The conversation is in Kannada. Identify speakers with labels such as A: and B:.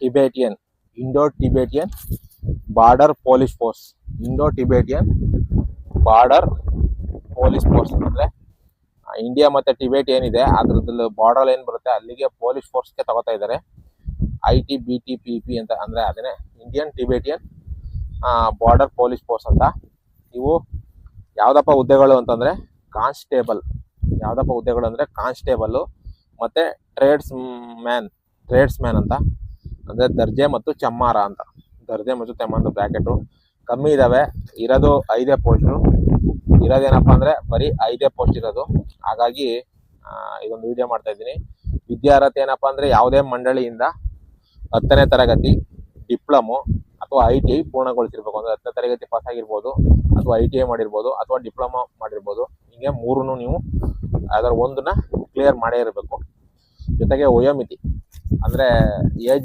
A: Tibetan Indo Tibetan border police force. Indo Tibetan border police force ಅಂದ್ರೆ ಇಂಡಿಯಾ ಮತ್ತೆ ಟಿಬೇಟ್ ಏನಿದೆ ಅದ್ರದ್ದು ಬಾರ್ಡರ್ ಏನ್ ಬರುತ್ತೆ ಅಲ್ಲಿಗೆ ಪೊಲೀಸ್ ಫೋರ್ಸ್ಗೆ ತಗೋತಾ ಇದ್ದಾರೆ. ITBT-PP ಅಂತ ಅಂದ್ರೆ ಅದೇನೆ Indian Tibetan border police force ಅಂತ. ಇವು ಯಾವ್ದಪ್ಪ ಹುದ್ದೆಗಳು ಅಂತಂದ್ರೆ ಕಾನ್ಸ್ಟೇಬಲ್. ಯಾವ್ದಪ್ಪ ಹುದ್ದೆಗಳು ಅಂದ್ರೆ ಕಾನ್ಸ್ಟೇಬಲ್ ಮತ್ತೆ ಟ್ರೇಡ್ಸ್ ಮ್ಯಾನ್ ಅಂತ ಅಂದ್ರೆ ದರ್ಜೆ ಮತ್ತು ಚಮ್ಮಾರ ಅಂತ. ದರ್ಜೆ ಮತ್ತು ಚಮ್ಮಾರ ಬ್ರಾಕೆಟ್ ಕಮ್ಮಿ ಇದಾವೆ. ಇರೋದು 5 ಪೋಸ್ಟು. ಇರೋದೇನಪ್ಪ ಅಂದ್ರೆ ಬರೀ 5 ಪೋಸ್ಟ್ ಇರೋದು. ಹಾಗಾಗಿ ಇದೊಂದು ವಿಡಿಯೋ ಮಾಡ್ತಾ ಇದ್ದೀನಿ. ವಿದ್ಯಾರ್ಹತೆ ಏನಪ್ಪಾ ಅಂದ್ರೆ ಯಾವುದೇ ಮಂಡಳಿಯಿಂದ 10ನೇ ತರಗತಿ ಡಿಪ್ಲೊಮೊ ಅಥವಾ ITI ಪೂರ್ಣಗೊಳಿಸಿರ್ಬೇಕು. ಅಂದ್ರೆ 10ನೇ ತರಗತಿ ಪಾಸ್ ಆಗಿರ್ಬೋದು ಅಥವಾ ITI ಮಾಡಿರ್ಬೋದು ಅಥವಾ ಡಿಪ್ಲೊಮಾ ಮಾಡಿರ್ಬೋದು. ಹಿಂಗೆ 3 ನೀವು ಅದರ ಒಂದನ್ನ ಕ್ಲಿಯರ್ ಮಾಡೇ ಇರಬೇಕು. ಜೊತೆಗೆ ವಯೋಮಿತಿ ಅಂದ್ರೆ ಏಜ್